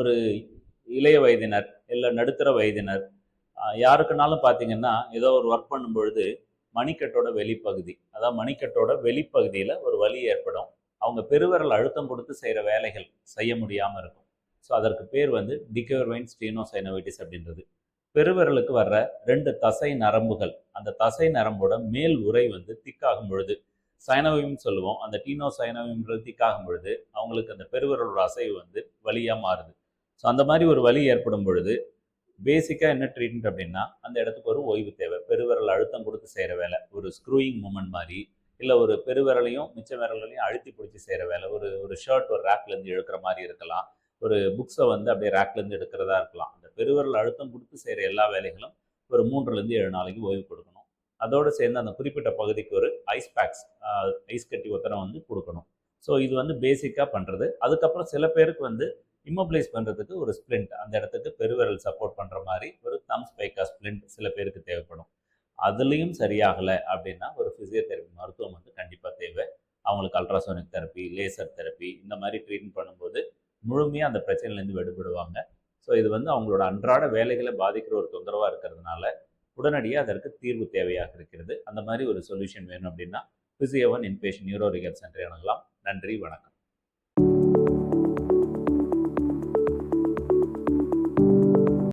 ஒரு இளைய வயதினர் இல்லை நடுத்தர வயதினர் யாருக்குனாலும் பார்த்தீங்கன்னா ஏதோ ஒரு ஒர்க் பண்ணும்பொழுது மணிக்கட்டோட வெளிப்பகுதி, அதாவது மணிக்கட்டோட வெளிப்பகுதியில் ஒரு வலி ஏற்படும். அவங்க பெருவிரல் அழுத்தம் கொடுத்து செய்கிற வேலைகள் செய்ய முடியாமல் இருக்கும். ஸோ அதற்கு பேர் வந்து டிகர்வைன் ஸ்டீனோசைனோவிட்டிஸ் அப்படின்றது. பெருவிரலுக்கு வர்ற 2 தசை நரம்புகள், அந்த தசை நரம்போட மேல் உறை வந்து திக்காகும் பொழுது, சைனோவியம் சொல்லுவோம், அந்த சைனோவியம்ன்றது திக்காகும் பொழுது அவங்களுக்கு அந்த பெருவிரலோட அசைவு வந்து வலியாக மாறுது. ஸோ அந்த மாதிரி ஒரு வலி ஏற்படும் பொழுது பேசிக்காக என்ன ட்ரீட்மெண்ட் அப்படின்னா, அந்த இடத்துக்கு ஒரு ஓய்வு தேவை. பெருவிரல் அழுத்தம் கொடுத்து செய்கிற வேலை, ஒரு ஸ்க்ரூயிங் மூமெண்ட் மாதிரி, இல்லை ஒரு பெருவிரலையும் மிச்ச விரலையும் அழுத்தி பிடிச்சி செய்கிற வேலை, ஒரு ஒரு ஷர்ட் ஒரு ரேக்லேருந்து இழுக்கிற மாதிரி இருக்கலாம், ஒரு புக்ஸை வந்து அப்படியே ரேக்லேருந்து எடுக்கிறதா இருக்கலாம். அந்த பெருவிரல் அழுத்தம் கொடுத்து செய்கிற எல்லா வேலைகளும் ஒரு 3லேருந்து 7 நாளைக்கு ஓய்வு கொடுக்கணும். அதோடு சேர்ந்து அந்த குறிப்பிட்ட பகுதிக்கு ஒரு ஐஸ் பேக்ஸ், ஐஸ் கட்டி ஒத்தனை வந்து கொடுக்கணும். ஸோ இது வந்து பேசிக்காக பண்ணுறது. அதுக்கப்புறம் சில பேருக்கு வந்து இம்மோபிளைஸ் பண்ணுறதுக்கு ஒரு ஸ்ப்ளிண்ட், அந்த இடத்துக்கு பெருவிரல் சப்போர்ட் பண்ணுற மாதிரி ஒரு தம் ஸ்பைக்கா ஸ்ப்ளிண்ட் சில பேருக்கு தேவைப்படும். அதுலேயும் சரியாகலை அப்படின்னா ஒரு ஃபிசியோதெரப்பி மருத்துவம் வந்து கண்டிப்பாக தேவை. அவங்களுக்கு அல்ட்ராசோனிக் தெரப்பி, லேசர் தெரப்பி இந்த மாதிரி ட்ரீட்மெண்ட் பண்ணும்போது முழுமையாக அந்த பிரச்சனையிலேருந்து விடுபடுவாங்க. ஸோ இது வந்து அவங்களோட அன்றாட வேலைகளை பாதிக்கிற ஒரு தொந்தரவாக இருக்கிறதுனால உடனடியாக அதற்கு தீர்வு தேவையாக இருக்கிறது. அந்த மாதிரி ஒரு சொல்யூஷன் வேணும் அப்படின்னா பிசியோ1 இன்பேஷன் நியூரோ ரிஹாப் சென்டரை அணுகலாம். நன்றி, வணக்கம்.